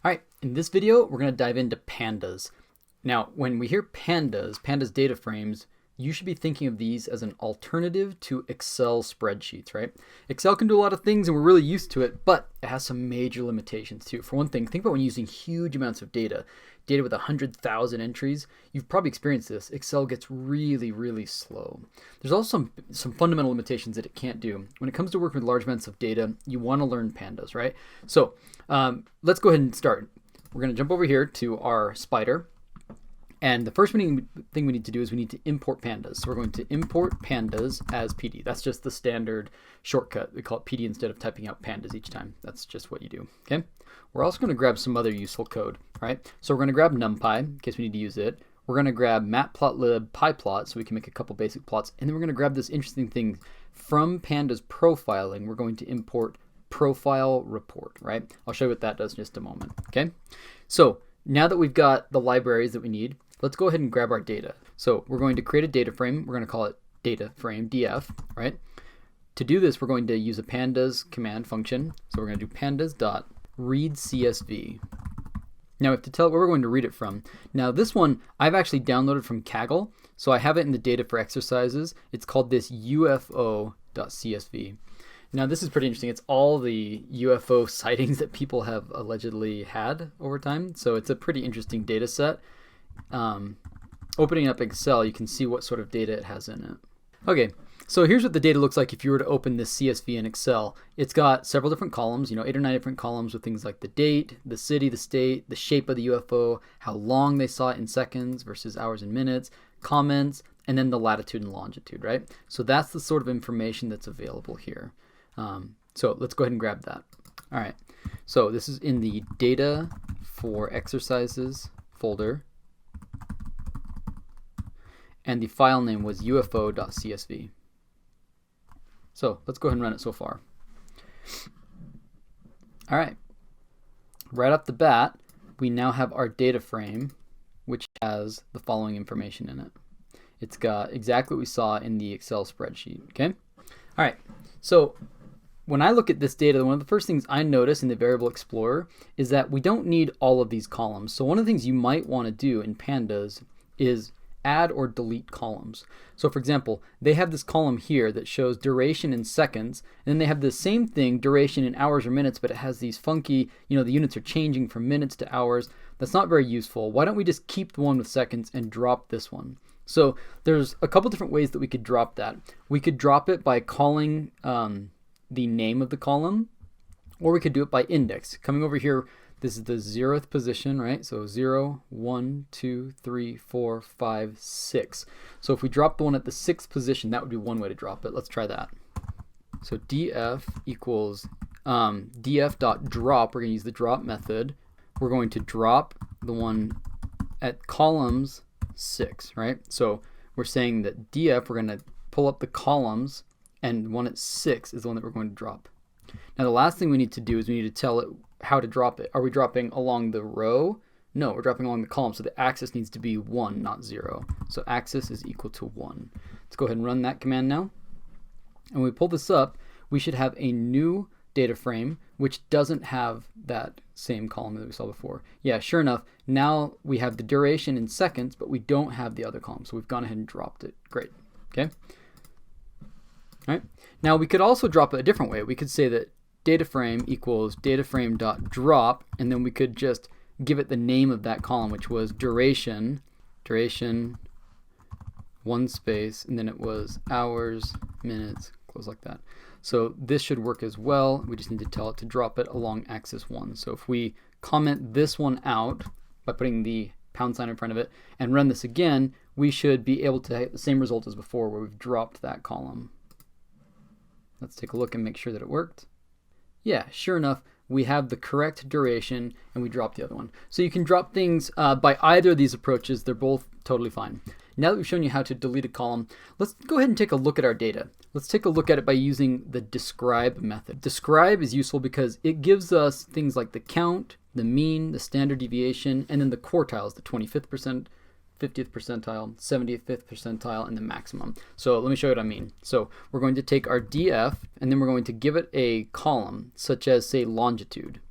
All right, in this video, we're going to dive into pandas. Now, when we hear pandas data frames, you should be thinking of these as an alternative to Excel spreadsheets, right? Excel can do a lot of things and we're really used to it, but it has some major limitations too. For one thing, think about when using huge amounts of data with 100,000 entries. You've probably experienced this. Excel gets really, really slow. There's also some fundamental limitations that it can't do. When it comes to working with large amounts of data, you want to learn pandas, right? So let's go ahead and start. We're going to jump over here to our spider. And the first thing we need to do is we need to import pandas. So we're going to import pandas as PD. That's just the standard shortcut. We call it PD instead of typing out pandas each time. That's just what you do, okay? We're also going to grab some other useful code, right? So we're going to grab NumPy in case we need to use it. We're going to grab matplotlib pyplot so we can make a couple basic plots. And then we're going to grab this interesting thing from pandas profiling. We're going to import profile report, right? I'll show you what that does in just a moment, okay? So now that we've got the libraries that we need, let's go ahead and grab our data. So we're going to create a data frame. We're going to call it data frame df, right? To do this, we're going to use a pandas command function. So we're going to do pandas.readCSV. Now we have to tell it where we're going to read it from. Now this one I've actually downloaded from Kaggle, so I have it in the data for exercises. It's called this UFO.CSV. Now this is pretty interesting. It's all the UFO sightings that people have allegedly had over time. So it's a pretty interesting data set. Opening up Excel, you can see what sort of data it has in it. Okay, so here's what the data looks like if you were to open this CSV in Excel. It's got several different columns, 8 or 9 different columns with things like the date, the city, the state, the shape of the UFO, how long they saw it in seconds versus hours and minutes, comments, and then the latitude and longitude, right? So that's the sort of information that's available here. So let's go ahead and grab that. All right, so this is in the data for exercises folder. And the file name was UFO.CSV. So let's go ahead and run it so far. All right. Right off the bat, we now have our data frame, which has the following information in it. It's got exactly what we saw in the Excel spreadsheet, okay? All right, so when I look at this data, one of the first things I notice in the Variable Explorer is that we don't need all of these columns. So one of the things you might want to do in Pandas is add or delete columns. So for example, they have this column here that shows duration in seconds, and then they have the same thing, duration in hours or minutes, but it has these funky, the units are changing from minutes to hours. That's not very useful. Why don't we just keep the one with seconds and drop this one? So there's a couple different ways that we could drop that. We could drop it by calling the name of the column, or we could do it by index. Coming over here, this is the 0th position, right? So 0, 1, 2, 3, 4, 5, 6. So if we drop the one at the 6th position, that would be one way to drop it. Let's try that. So df equals df.drop. We're going to use the drop method. We're going to drop the one at columns 6, right? So we're saying that df, we're going to pull up the columns, and one at 6 is the one that we're going to drop. Now the last thing we need to do is we need to tell it how to drop it. Are we dropping along the row? No, we're dropping along the column, so the axis needs to be 1, not 0. So axis is equal to 1. Let's go ahead and run that command now. And when we pull this up, we should have a new data frame which doesn't have that same column that we saw before. Yeah, sure enough, now we have the duration in seconds, but we don't have the other column, so we've gone ahead and dropped it. Great, okay? All right. Now we could also drop it a different way. We could say that data frame equals dataframe.drop, and then we could just give it the name of that column, which was duration, one space, and then it was hours, minutes, close like that. So this should work as well. We just need to tell it to drop it along axis 1. So if we comment this one out by putting the pound sign in front of it and run this again, we should be able to have the same result as before where we've dropped that column. Let's take a look and make sure that it worked. Yeah, sure enough, we have the correct duration and we dropped the other one. So you can drop things by either of these approaches. They're both totally fine. Now that we've shown you how to delete a column, let's go ahead and take a look at our data. Let's take a look at it by using the describe method. Describe is useful because it gives us things like the count, the mean, the standard deviation, and then the quartiles, the 25th percent, 50th percentile, 75th percentile, and the maximum. So let me show you what I mean. So we're going to take our df, and then we're going to give it a column, such as, say, longitude.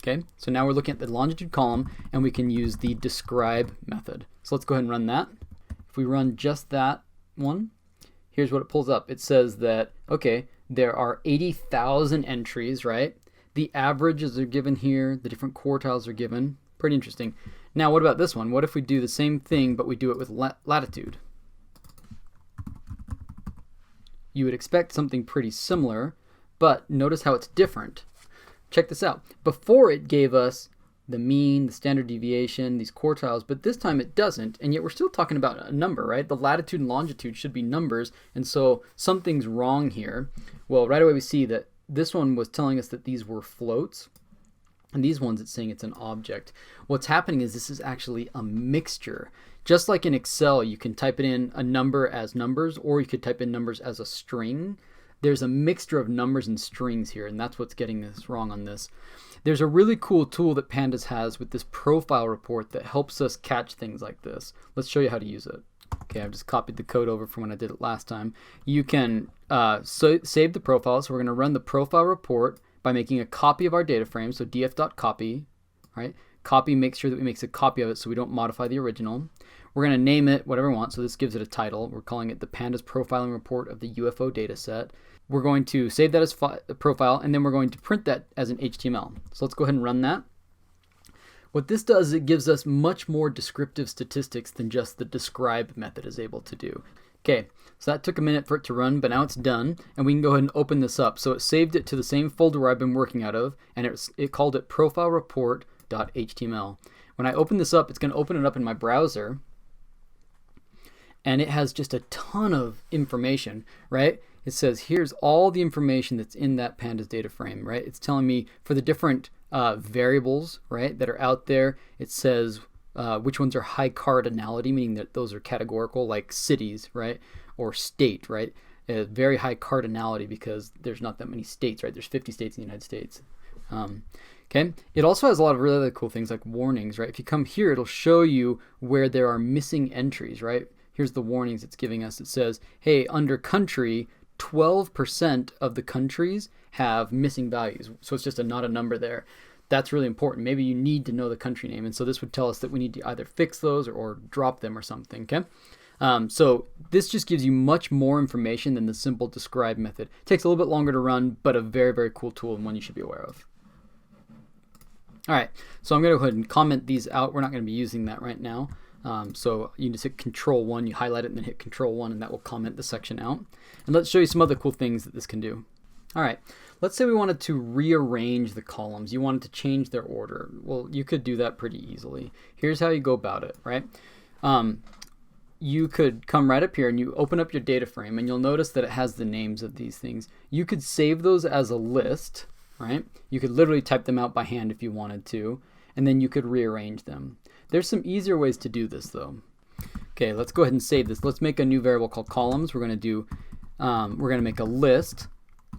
Okay, so now we're looking at the longitude column, and we can use the describe method. So let's go ahead and run that. If we run just that one, here's what it pulls up. It says that, okay, there are 80,000 entries, right? The averages are given here, the different quartiles are given. Pretty interesting. Now what about this one? What if we do the same thing, but we do it with latitude? You would expect something pretty similar, but notice how it's different. Check this out. Before it gave us the mean, the standard deviation, these quartiles, but this time it doesn't, and yet we're still talking about a number, right? The latitude and longitude should be numbers, and so something's wrong here. Well, right away we see that this one was telling us that these were floats, and these ones it's saying it's an object. What's happening is this is actually a mixture. Just like in Excel, you can type it in a number as numbers, or you could type in numbers as a string. There's a mixture of numbers and strings here, and that's what's getting this wrong on this. There's a really cool tool that Pandas has with this profile report that helps us catch things like this. Let's show you how to use it. Okay, I've just copied the code over from when I did it last time. You can save the profile, so we're going to run the profile report by making a copy of our data frame, so df.copy, right? Copy makes sure that we make a copy of it so we don't modify the original. We're going to name it whatever we want, so this gives it a title. We're calling it the Pandas Profiling Report of the UFO Dataset. We're going to save that as a profile, and then we're going to print that as an HTML. So let's go ahead and run that. What this does is it gives us much more descriptive statistics than just the describe method is able to do. Okay, so that took a minute for it to run, but now it's done, and we can go ahead and open this up. So it saved it to the same folder where I've been working out of, and it called it profilereport.html. When I open this up, it's going to open it up in my browser, and it has just a ton of information, right? It says here's all the information that's in that Pandas data frame, right? It's telling me for the different variables, right, that are out there. It says which ones are high cardinality, meaning that those are categorical, like cities, right, or state, right? Very high cardinality because there's not that many states, right? There's 50 states in the United States. Okay. It also has a lot of really other cool things like warnings, right? If you come here, it'll show you where there are missing entries, right? Here's the warnings it's giving us. It says, hey, under country, 12% of the countries have missing values. So it's just not a number there. That's really important. Maybe you need to know the country name. And so this would tell us that we need to either fix those or drop them or something. Okay. So this just gives you much more information than the simple describe method. It takes a little bit longer to run, but a very, very cool tool and one you should be aware of. All right. So I'm going to go ahead and comment these out. We're not going to be using that right now. So you just hit Control-1, you highlight it and then hit Control-1 and that will comment the section out. And let's show you some other cool things that this can do. All right, let's say we wanted to rearrange the columns. You wanted to change their order. Well, you could do that pretty easily. Here's how you go about it, right? You could come right up here and you open up your data frame and you'll notice that it has the names of these things. You could save those as a list, right? You could literally type them out by hand if you wanted to, and then you could rearrange them. There's some easier ways to do this though. Okay, let's go ahead and save this. Let's make a new variable called columns. We're going to make a list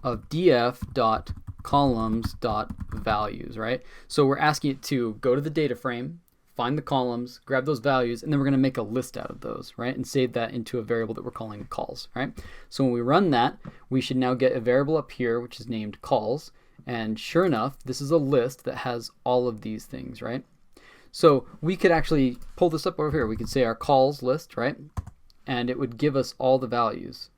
of df.columns.values, right? So we're asking it to go to the data frame, find the columns, grab those values, and then we're going to make a list out of those, right? And save that into a variable that we're calling calls, right? So when we run that, we should now get a variable up here, which is named calls. And sure enough, this is a list that has all of these things, right? So we could actually pull this up over here. We could say our calls list, right? And it would give us all the values.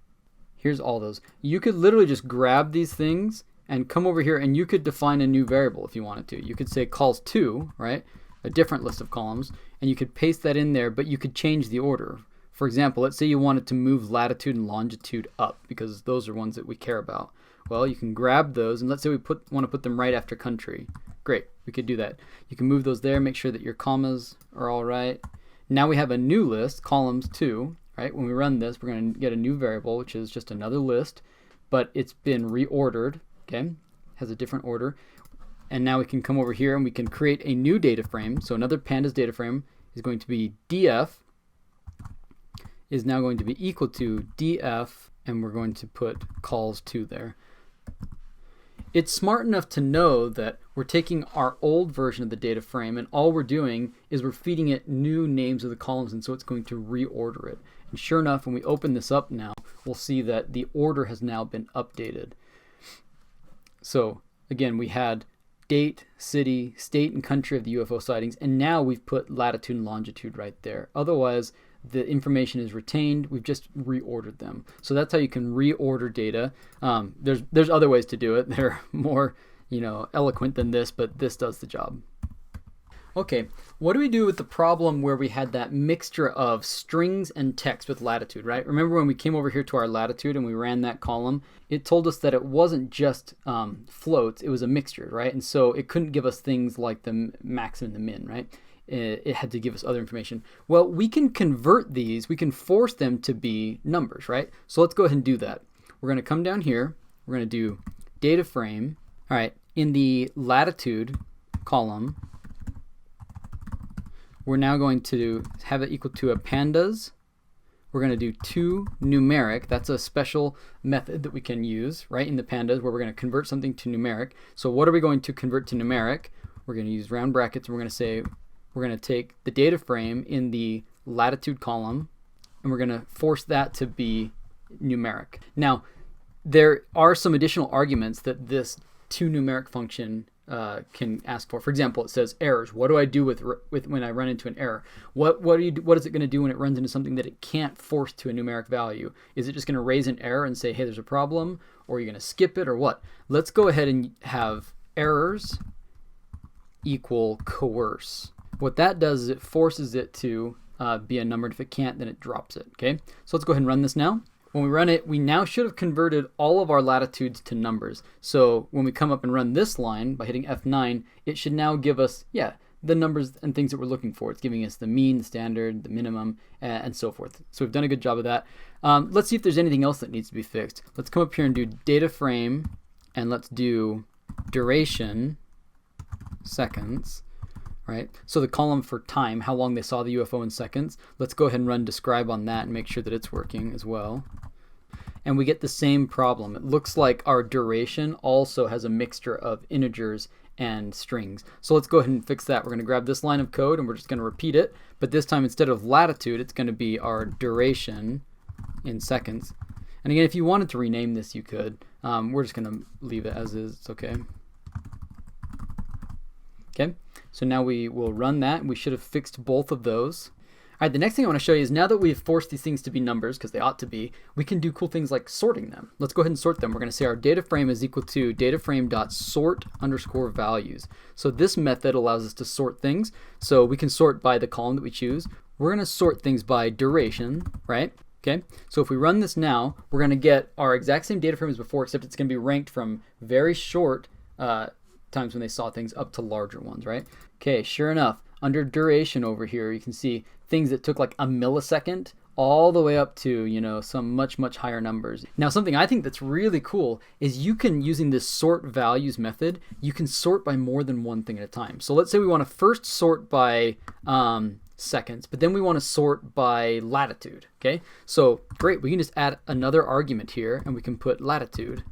Here's all those. You could literally just grab these things and come over here and you could define a new variable if you wanted to. You could say calls to, right? A different list of columns, and you could paste that in there, but you could change the order. For example, let's say you wanted to move latitude and longitude up because those are ones that we care about. Well, you can grab those, and let's say we want to put them right after country. Great, we could do that. You can move those there, make sure that your commas are all right. Now we have a new list, columns 2, right? When we run this, we're going to get a new variable, which is just another list, but it's been reordered, okay? Has a different order. And now we can come over here and we can create a new data frame. So another Pandas data frame is going to be df is now going to be equal to df, and we're going to put calls to there. It's smart enough to know that we're taking our old version of the data frame and all we're doing is we're feeding it new names of the columns, and so it's going to reorder it. And sure enough, when we open this up now, we'll see that the order has now been updated. So again, we had date, city, state, and country of the UFO sightings, and now we've put latitude and longitude right there. Otherwise, the information is retained. We've just reordered them. So that's how you can reorder data. There's other ways to do it. They're more, eloquent than this, but this does the job. Okay, what do we do with the problem where we had that mixture of strings and text with latitude, right? Remember when we came over here to our latitude and we ran that column, it told us that it wasn't just floats, it was a mixture, right? And so it couldn't give us things like the max and the min, right? It had to give us other information. Well, we can convert these, we can force them to be numbers, right? So let's go ahead and do that. We're going to come down here, we're going to do data frame. All right, in the latitude column, we're now going to have it equal to a pandas. We're going to do to numeric. That's a special method that we can use, right, in the pandas where we're going to convert something to numeric. So what are we going to convert to numeric? We're going to use round brackets, and we're going to say we're going to take the data frame in the latitude column, and we're going to force that to be numeric. Now, there are some additional arguments that this to numeric function can ask for. For example, it says errors. What do I do with when I run into an error? What is it going to do when it runs into something that it can't force to a numeric value? Is it just going to raise an error and say, hey, there's a problem? Or are you going to skip it or what? Let's go ahead and have errors equal coerce. What that does is it forces it to be a number. If it can't, then it drops it. Okay, so let's go ahead and run this now. When we run it, we now should have converted all of our latitudes to numbers. So when we come up and run this line by hitting F9, it should now give us, the numbers and things that we're looking for. It's giving us the mean, the standard, the minimum, and so forth. So we've done a good job of that. Let's see if there's anything else that needs to be fixed. Let's come up here and do data frame, and let's do duration, seconds. Right? So the column for time, how long they saw the UFO in seconds, let's go ahead and run describe on that and make sure that it's working as well. And we get the same problem. It looks like our duration also has a mixture of integers and strings. So let's go ahead and fix that. We're going to grab this line of code and we're just going to repeat it. But this time, instead of latitude, it's going to be our duration in seconds. And again, if you wanted to rename this, you could. We're just going to leave it as is. It's okay. Okay, so now we will run that. We should have fixed both of those. All right, the next thing I want to show you is now that we've forced these things to be numbers, because they ought to be, we can do cool things like sorting them. Let's go ahead and sort them. We're going to say our data frame is equal to dataframe.sort_values. So this method allows us to sort things. So we can sort by the column that we choose. We're going to sort things by duration, right? Okay, so if we run this now, we're going to get our exact same data frame as before, except it's going to be ranked from very short times when they saw things up to larger ones, right? Okay, sure enough, under duration over here, you can see things that took like a millisecond all the way up to, some much higher numbers. Now, something I think that's really cool is you can, using this sort values method, you can sort by more than one thing at a time. So let's say we want to first sort by seconds, but then we want to sort by latitude, okay? So great, we can just add another argument here and we can put latitude.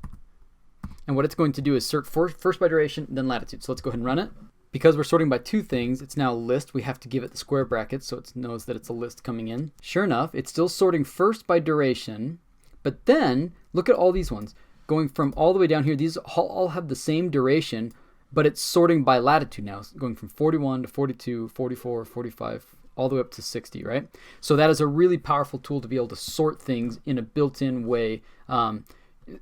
And what it's going to do is sort first by duration, then latitude. So let's go ahead and run it. Because we're sorting by two things, it's now a list. We have to give it the square brackets so it knows that it's a list coming in. Sure enough, it's still sorting first by duration, but then look at all these ones. Going from all the way down here, these all have the same duration, but it's sorting by latitude now. It's going from 41 to 42, 44, 45, all the way up to 60, right? So that is a really powerful tool to be able to sort things in a built-in way.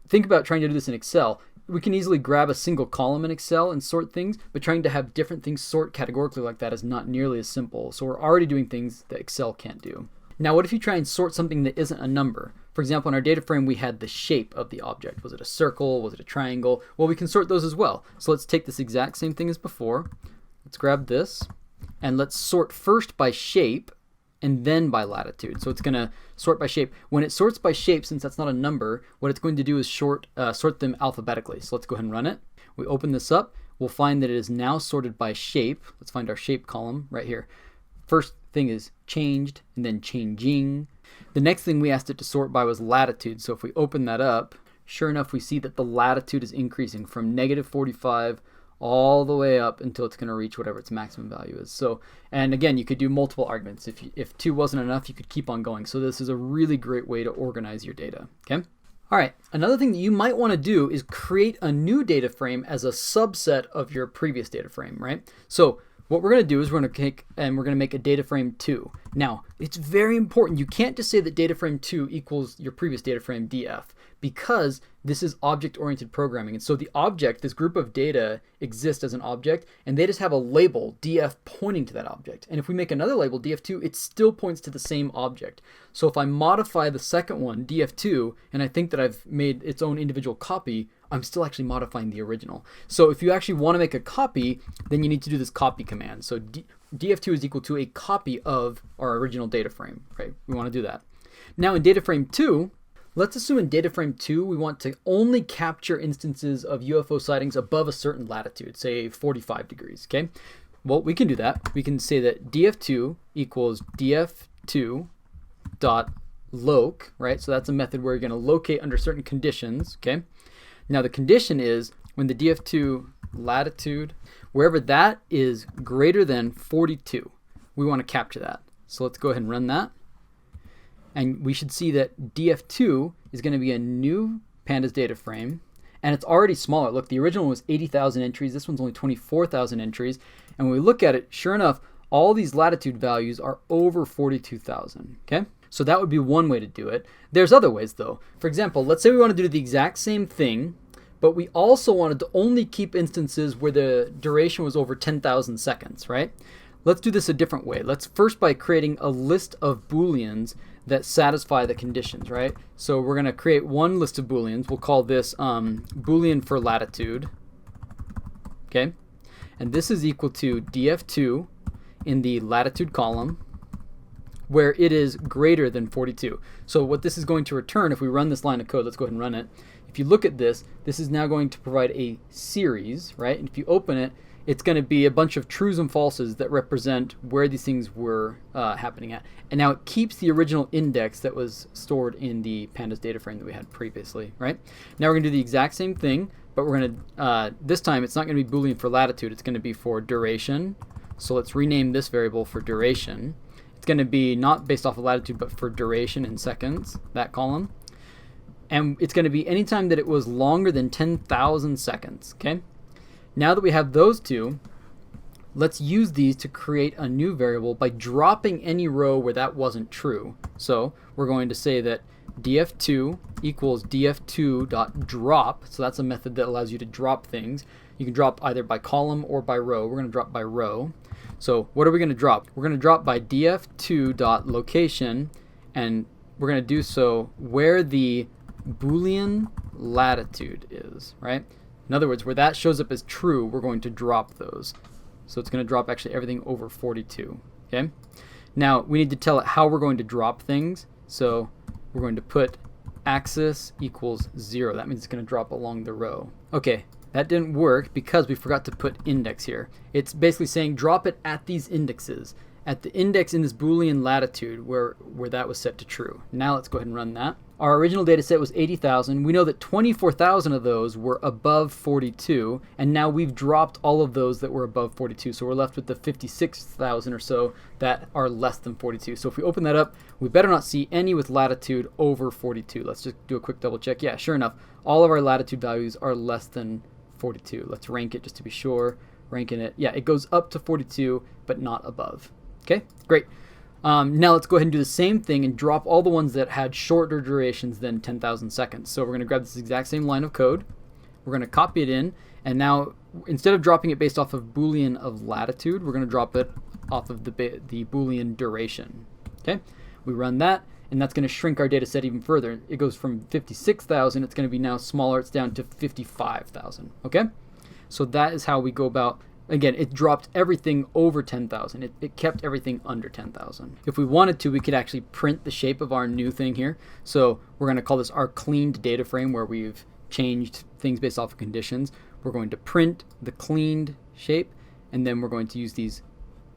Think about trying to do this in Excel. We can easily grab a single column in Excel and sort things, but trying to have different things sort categorically like that is not nearly as simple. So we're already doing things that Excel can't do. Now, what if you try and sort something that isn't a number? For example, in our data frame, we had the shape of the object. Was it a circle? Was it a triangle? Well, we can sort those as well. So let's take this exact same thing as before. Let's grab this, and let's sort first by shape and then by latitude. So it's going to sort by shape. When it sorts by shape, since that's not a number, what it's going to do is sort them alphabetically. So let's go ahead and run it. We open this up. We'll find that it is now sorted by shape. Let's find our shape column right here. First thing is changed and then changing. The next thing we asked it to sort by was latitude. So if we open that up, sure enough, we see that the latitude is increasing from -45 all the way up until it's going to reach whatever its maximum value is. So, and again, you could do multiple arguments. If 2 wasn't enough, you could keep on going. So this is a really great way to organize your data. Okay. All right, another thing that you might want to do is create a new data frame as a subset of your previous data frame, right? So what we're going to do is we're going to take and we're going to make a data frame 2. Now, it's very important. You can't just say that data frame 2 equals your previous data frame df, because this is object-oriented programming. And so the object, this group of data, exists as an object, and they just have a label, df, pointing to that object. And if we make another label, df2, it still points to the same object. So if I modify the second one, df2, and I think that I've made its own individual copy, I'm still actually modifying the original. So if you actually want to make a copy, then you need to do this copy command. So df2 is equal to a copy of our original data frame, right? We want to do that. Now in data frame 2, let's assume in data frame 2 we want to only capture instances of UFO sightings above a certain latitude, say 45 degrees, okay? Well, we can do that. We can say that df2 equals df2 dot loc, right? So that's a method where you're going to locate under certain conditions, okay? Now the condition is when the df2 latitude, wherever that is greater than 42, we want to capture that. So let's go ahead and run that. And we should see that df2 is going to be a new pandas data frame, and it's already smaller. Look, the original was 80,000 entries. This one's only 24,000 entries. And when we look at it, sure enough, all these latitude values are over 42,000, okay? So that would be one way to do it. There's other ways though. For example, let's say we want to do the exact same thing, but we also wanted to only keep instances where the duration was over 10,000 seconds, right? Let's do this a different way. Let's first by creating a list of booleans that satisfy the conditions, right? So we're going to create one list of booleans. We'll call this boolean for latitude, okay? And this is equal to df2 in the latitude column, where it is greater than 42. So what this is going to return, if we run this line of code, let's go ahead and run it. If you look at this, this is now going to provide a series, right? And if you open it, it's going to be a bunch of trues and falses that represent where these things were happening at. And now it keeps the original index that was stored in the pandas data frame that we had previously, right? Now we're going to do the exact same thing, but we're going to, this time it's not going to be boolean for latitude, it's going to be for duration. So let's rename this variable for duration. It's going to be not based off of latitude, but for duration in seconds, that column. And it's going to be anytime that it was longer than 10,000 seconds, okay? Now that we have those two, let's use these to create a new variable by dropping any row where that wasn't true. So we're going to say that df2 equals df2.drop. So that's a method that allows you to drop things. You can drop either by column or by row. We're going to drop by row. So what are we going to drop? We're going to drop by df2.location, and we're going to do so where the Boolean latitude is, right? In other words, where that shows up as true, we're going to drop those. So it's going to drop actually everything over 42, okay? Now, we need to tell it how we're going to drop things. So we're going to put axis equals 0. That means it's going to drop along the row. Okay, that didn't work because we forgot to put index here. It's basically saying drop it at these indexes, at the index in this Boolean latitude where that was set to true. Now let's go ahead and run that. Our original data set was 80,000. We know that 24,000 of those were above 42, and now we've dropped all of those that were above 42. So we're left with the 56,000 or so that are less than 42. So if we open that up, we better not see any with latitude over 42. Let's just do a quick double check. Yeah, sure enough, all of our latitude values are less than 42. Let's rank it just to be sure. Ranking it, yeah, it goes up to 42, but not above. Okay, great. Now let's go ahead and do the same thing and drop all the ones that had shorter durations than 10,000 seconds. So we're going to grab this exact same line of code. We're going to copy it in. And now instead of dropping it based off of Boolean of latitude, we're going to drop it off of the Boolean duration. Okay, we run that, and that's going to shrink our data set even further. It goes from 56,000. It's going to be now smaller. It's down to 55,000. Okay, so that is how we go about. Again, it dropped everything over 10,000. It kept everything under 10,000. If we wanted to, we could actually print the shape of our new thing here. So we're going to call this our cleaned data frame, where we've changed things based off of conditions. We're going to print the cleaned shape, and then we're going to use these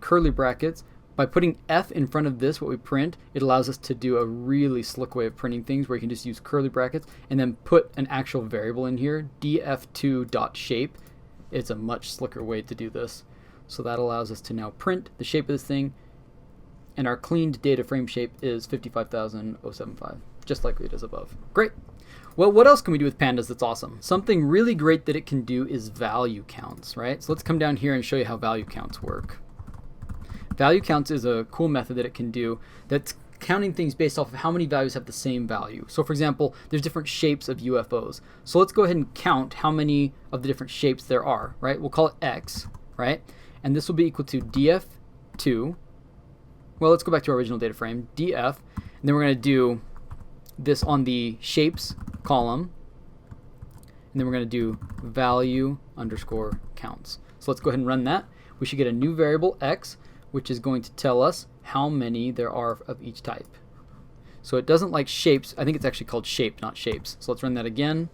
curly brackets. By putting F in front of this, what we print, it allows us to do a really slick way of printing things where you can just use curly brackets and then put an actual variable in here, df2.shape. It's a much slicker way to do this. So that allows us to now print the shape of this thing, and our cleaned data frame shape is 55,075, just like it is above. Great. Well, what else can we do with pandas that's awesome? Something really great that it can do is value counts, right? So let's come down here and show you how value counts work. Value counts is a cool method that it can do that's counting things based off of how many values have the same value. So for example, there's different shapes of UFOs. So let's go ahead and count how many of the different shapes there are, right? We'll call it X, right? And this will be equal to df2. Well, let's go back to our original data frame, df, and then we're going to do this on the shapes column, and then we're going to do value underscore counts. So let's go ahead and run that. We should get a new variable X, which is going to tell us how many there are of each type. So it doesn't like shapes. I think it's actually called shape, not shapes. So let's run that again.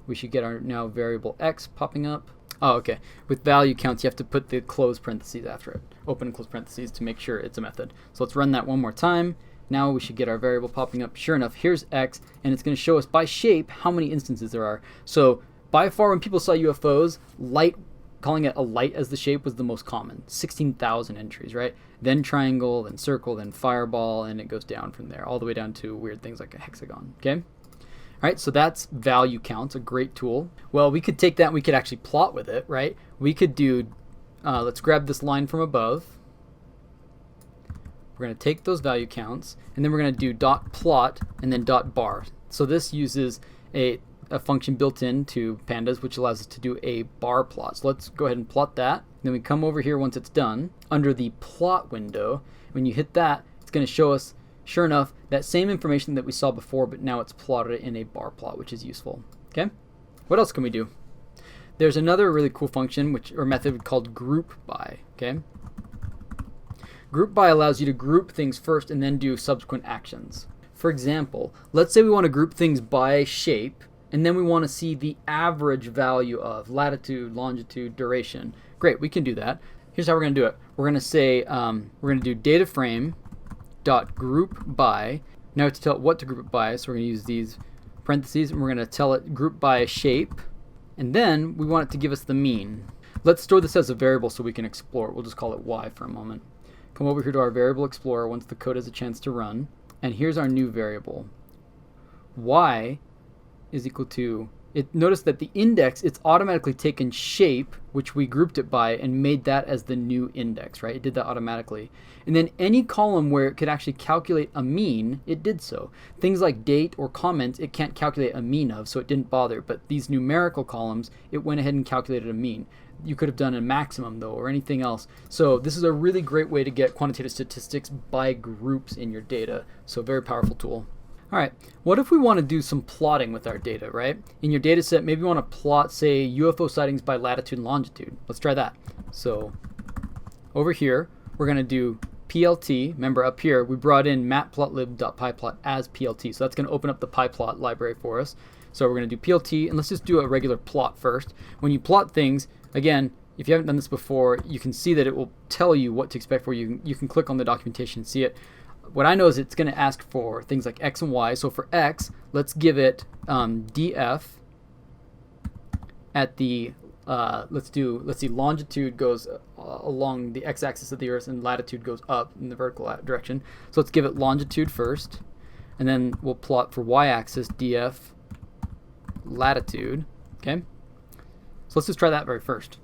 We should get our now variable X popping up. Oh, okay. With value counts, you have to put the close parentheses after it. Open and close parentheses to make sure it's a method. So let's run that one more time. Now we should get our variable popping up. Sure enough, here's X, and it's going to show us by shape how many instances there are. So by far, when people saw UFOs, light, calling it a light as the shape was the most common. 16,000 entries, right? Then triangle, then circle, then fireball, and it goes down from there, all the way down to weird things like a hexagon, okay? All right, so that's value counts, a great tool. Well, we could take that and we could actually plot with it, right? We could do, let's grab this line from above. We're going to take those value counts, and then we're going to do dot plot and then dot bar. So this uses a function built into Pandas, which allows us to do a bar plot. So let's go ahead and plot that. Then we come over here once it's done. Under the plot window, when you hit that, it's going to show us, sure enough, that same information that we saw before, but now it's plotted in a bar plot, which is useful. Okay? What else can we do? There's another really cool function or method called group by. Okay? Group by allows you to group things first and then do subsequent actions. For example, let's say we want to group things by shape, and then we want to see the average value of latitude, longitude, duration. Great, we can do that. Here's how we're going to do it. We're going to say, we're going to do data frame dot group by. Now to tell it what to group it by, so we're going to use these parentheses, and we're going to tell it group by shape, and then we want it to give us the mean. Let's store this as a variable so we can explore it. We'll just call it y for a moment. Come over here to our variable explorer once the code has a chance to run, and here's our new variable. Y is equal to, notice that the index, it's automatically taken shape, which we grouped it by, and made that as the new index, right? It did that automatically. And then any column where it could actually calculate a mean, it did so. Things like date or comment, it can't calculate a mean of, so it didn't bother. But these numerical columns, it went ahead and calculated a mean. You could have done a maximum, though, or anything else. So this is a really great way to get quantitative statistics by groups in your data. So very powerful tool. All right, what if we want to do some plotting with our data, right? In your data set, maybe you want to plot, say, UFO sightings by latitude and longitude. Let's try that. So over here, we're going to do PLT. Remember up here, we brought in matplotlib.pyplot as PLT. So that's going to open up the pyplot library for us. So we're going to do PLT, and let's just do a regular plot first. When you plot things, again, if you haven't done this before, you can see that it will tell you what to expect for you. You can click on the documentation and see it. What I know is it's going to ask for things like X and Y. So for X, let's give it df at the, let's see, longitude goes along the x-axis of the Earth and latitude goes up in the vertical direction. So let's give it longitude first, and then we'll plot for y-axis df latitude. Okay, so let's just try that very first.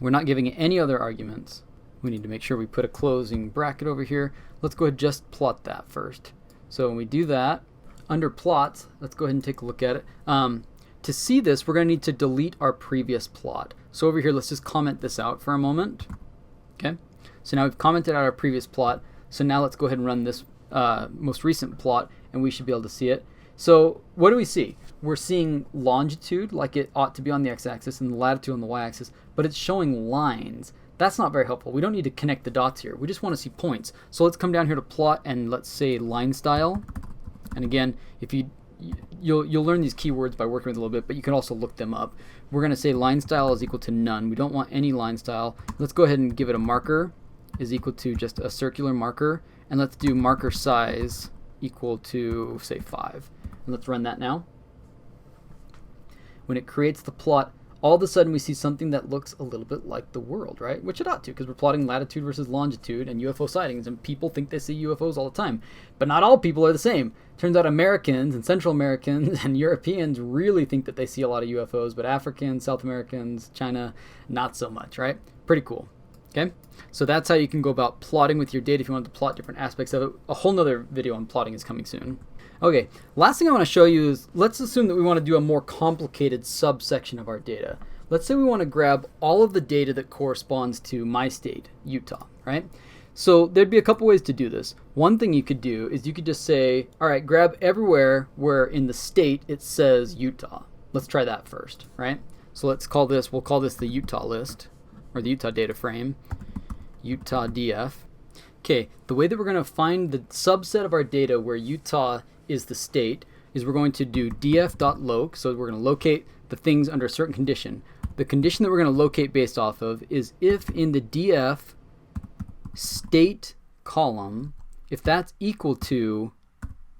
We're not giving it any other arguments. We need to make sure we put a closing bracket over here. Let's go ahead and just plot that first. So when we do that, under plots, let's go ahead and take a look at it. To see this, we're going to need to delete our previous plot. So over here, let's just comment this out for a moment. Okay, so now we've commented out our previous plot. So now let's go ahead and run this most recent plot, and we should be able to see it. So what do we see? We're seeing longitude like it ought to be on the x-axis and latitude on the y-axis, but it's showing lines. That's not very helpful. We don't need to connect the dots here. We just want to see points. So let's come down here to plot and let's say line style. And again, if you'll learn these keywords by working with it a little bit, but you can also look them up. We're going to say line style is equal to none. We don't want any line style. Let's go ahead and give it a marker is equal to just a circular marker, and let's do marker size equal to say 5. And let's run that now. When it creates the plot, all of a sudden we see something that looks a little bit like the world, right? Which it ought to, because we're plotting latitude versus longitude and UFO sightings, and people think they see UFOs all the time. But not all people are the same. Turns out Americans and Central Americans and Europeans really think that they see a lot of UFOs, but Africans, South Americans, China, not so much, right? Pretty cool. Okay, so that's how you can go about plotting with your data if you want to plot different aspects of it. A whole nother video on plotting is coming soon. Okay, last thing I want to show you is, let's assume that we want to do a more complicated subsection of our data. Let's say we want to grab all of the data that corresponds to my state, Utah, right? So there'd be a couple ways to do this. One thing you could do is you could just say, all right, grab everywhere where in the state it says Utah. Let's try that first, right? So let's call this, we'll call this the Utah list, or the Utah data frame, Utah DF. Okay, the way that we're going to find the subset of our data where Utah is the state is we're going to do df.loc, so we're going to locate the things under a certain condition. The condition that we're going to locate based off of is if in the df state column, if that's equal to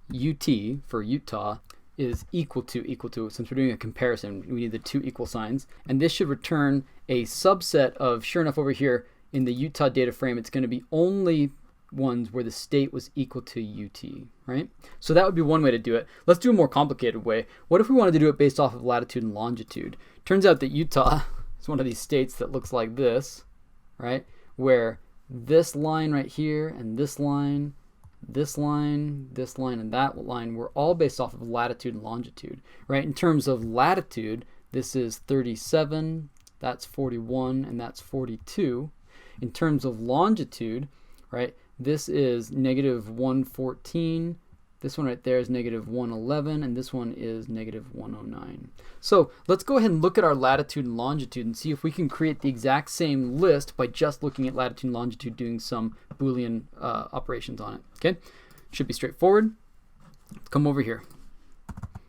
UT for Utah, is equal to, since we're doing a comparison, we need the two equal signs, and this should return a subset of, sure enough over here in the Utah data frame, it's going to be only ones where the state was equal to UT, right? So that would be one way to do it. Let's do a more complicated way. What if we wanted to do it based off of latitude and longitude? Turns out that Utah is one of these states that looks like this, right? Where this line right here and this line, this line, this line, and that line were all based off of latitude and longitude, right? In terms of latitude, this is 37, that's 41, and that's 42. In terms of longitude, right, this is negative 114, this one right there is negative 111, and this one is negative 109. So let's go ahead and look at our latitude and longitude and see if we can create the exact same list by just looking at latitude and longitude, doing some Boolean operations on it. Okay, should be straightforward. Let's come over here.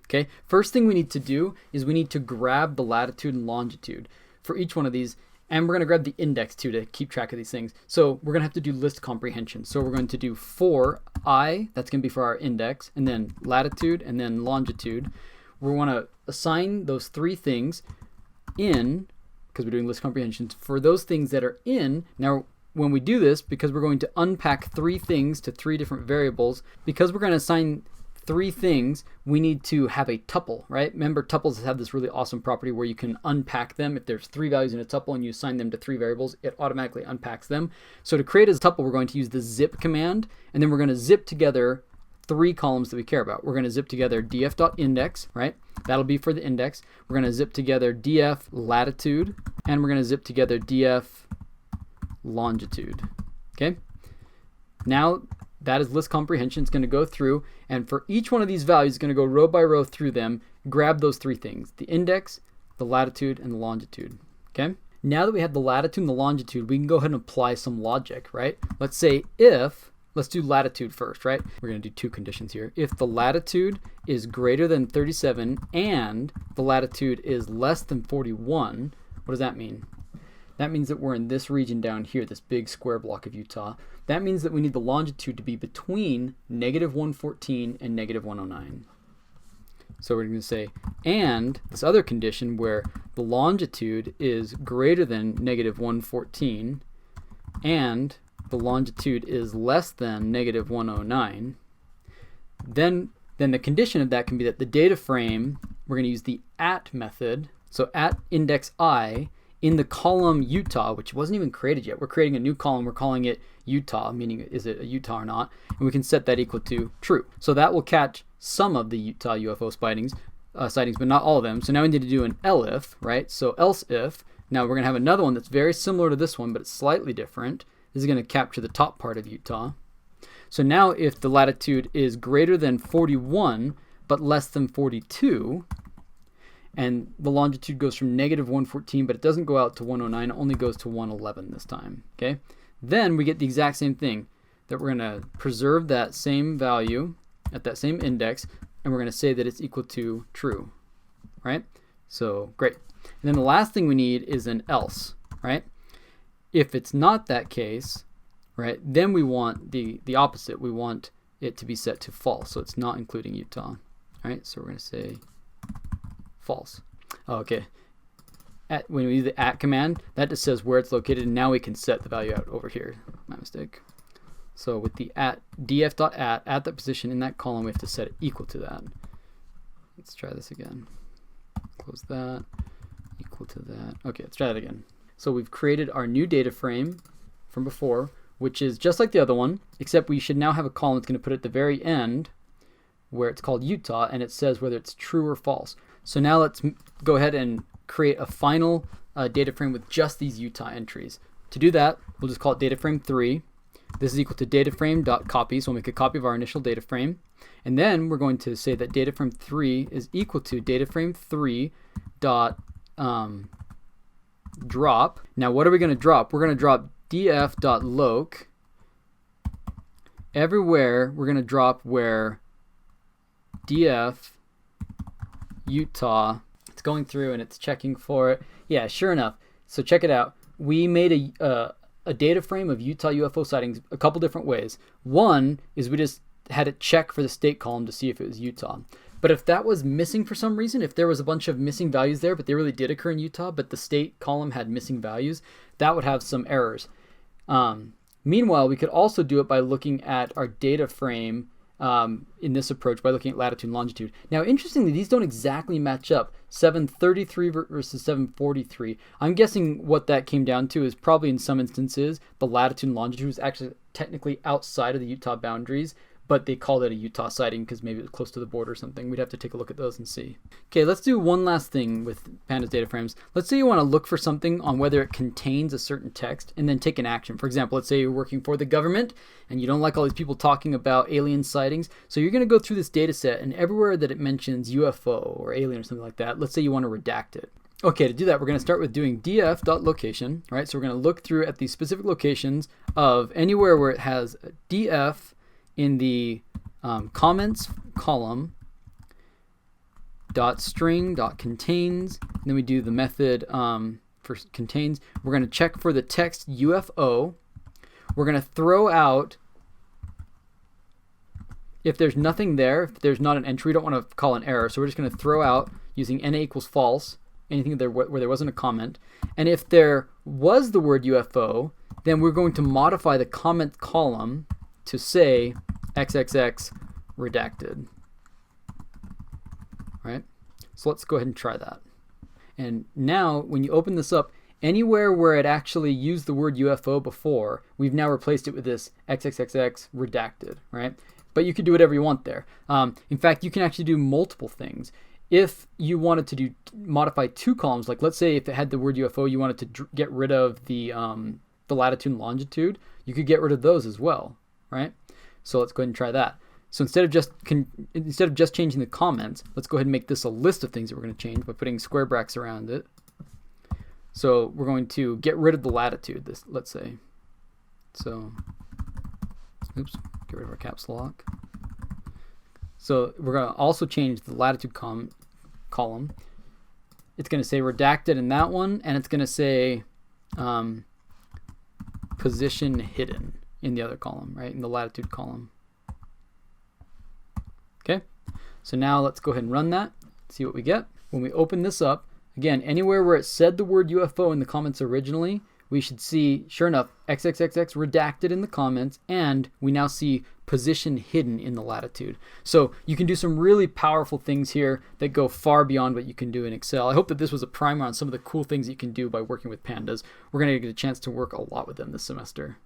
Okay, first thing we need to do is we need to grab the latitude and longitude for each one of these, and we're going to grab the index too to keep track of these things. So we're going to have to do list comprehension. So we're going to do for I, that's going to be for our index, and then latitude, and then longitude. We want to assign those three things in, because we're doing list comprehensions, for those things that are in. Now, when we do this, because we're going to unpack three things to three different variables, because we're going to assign three things, we need to have a tuple, right? Remember, tuples have this really awesome property where you can unpack them. If there's three values in a tuple and you assign them to three variables, it automatically unpacks them. So to create a tuple, we're going to use the zip command, and then we're going to zip together three columns that we care about. We're going to zip together df.index, right? That'll be for the index. We're going to zip together df latitude, and we're going to zip together df longitude. Okay? Now, that is list comprehension. It's going to go through, and for each one of these values, it's going to go row by row through them, grab those three things, the index, the latitude, and the longitude. Okay? Now that we have the latitude and the longitude, we can go ahead and apply some logic, right? Let's say if, let's do latitude first, right? We're going to do two conditions here. If the latitude is greater than 37 and the latitude is less than 41, what does that mean? That means that we're in this region down here, this big square block of Utah. That means that we need the longitude to be between negative 114 and negative 109. So we're going to say, and this other condition where the longitude is greater than negative 114 and the longitude is less than negative 109, then the condition of that can be that the data frame, we're going to use the at method. So at index I, in the column Utah, which wasn't even created yet, we're creating a new column. We're calling it Utah, meaning is it a Utah or not? And we can set that equal to true. So that will catch some of the Utah UFO sightings, but not all of them. So now we need to do an elif, right? So else if. Now we're going to have another one that's very similar to this one, but it's slightly different. This is going to capture the top part of Utah. So now if the latitude is greater than 41, but less than 42, and the longitude goes from negative 114, but it doesn't go out to 109, it only goes to 111 this time, okay? Then we get the exact same thing, that we're going to preserve that same value at that same index, and we're going to say that it's equal to true, right? So, great. And then the last thing we need is an else, right? If it's not that case, right, then we want the opposite. We want it to be set to false, so it's not including Utah, all right? So we're going to say false. Okay. when we use the at command, that just says where it's located, and now we can set the value out over here. My mistake. So with the at df.at at that position in that column, we have to set it equal to that. Let's try this again. Close that. Equal to that. Okay, let's try that again. So we've created our new data frame from before, which is just like the other one, except we should now have a column that's going to put at the very end where it's called Utah, and it says whether it's true or false. So now let's go ahead and create a final data frame with just these Utah entries. To do that, we'll just call it data frame 3. This is equal to data frame.copy, so we'll make a copy of our initial data frame. And then we're going to say that data frame 3 is equal to data frame 3 dot drop. Now what are we going to drop? We're going to drop df.loc. Everywhere we're going to drop where df Utah, it's going through and it's checking for it. Yeah, sure enough. So check it out. We made a data frame of Utah UFO sightings a couple different ways. One is we just had it check for the state column to see if it was Utah. But if that was missing for some reason, if there was a bunch of missing values there, but they really did occur in Utah, but the state column had missing values, that would have some errors. Meanwhile, we could also do it by looking at our data frame in this approach by looking at latitude and longitude. Now, interestingly, these don't exactly match up. 733 versus 743. I'm guessing what that came down to is probably in some instances, the latitude and longitude was actually technically outside of the Utah boundaries, but they called it a Utah sighting because maybe it was close to the border or something. We'd have to take a look at those and see. Okay, let's do one last thing with Pandas data frames. Let's say you want to look for something on whether it contains a certain text and then take an action. For example, let's say you're working for the government and you don't like all these people talking about alien sightings. So you're going to go through this data set, and everywhere that it mentions UFO or alien or something like that, let's say you want to redact it. Okay, to do that, we're going to start with doing df.location, right? So we're going to look through at the specific locations of anywhere where it has df in the comments column dot string dot contains, and then we do the method for contains. We're going to check for the text UFO. We're going to throw out, if there's nothing there, if there's not an entry, we don't want to call an error, so we're just going to throw out using NA equals false anything there where there wasn't a comment. And if there was the word UFO, then we're going to modify the comment column to say XXX redacted. Right? So let's go ahead and try that. And now when you open this up, anywhere where it actually used the word UFO before, we've now replaced it with this XXXX redacted, right? But you could do whatever you want there. In fact, you can actually do multiple things. If you wanted to modify two columns, like let's say if it had the word UFO, you wanted to get rid of the latitude and longitude, you could get rid of those as well, right? So let's go ahead and try that. So instead of just changing the comments, let's go ahead and make this a list of things that we're going to change by putting square brackets around it. So we're going to get rid of the latitude, let's say. So, oops, get rid of our caps lock. So we're going to also change the latitude column. It's going to say redacted in that one, and it's going to say position hidden in the other column, right, in the latitude column. Okay, so now let's go ahead and run that, see what we get. When we open this up, again, anywhere where it said the word UFO in the comments originally, we should see, sure enough, XXXX redacted in the comments, and we now see position hidden in the latitude. So you can do some really powerful things here that go far beyond what you can do in Excel. I hope that this was a primer on some of the cool things you can do by working with Pandas. We're going to get a chance to work a lot with them this semester.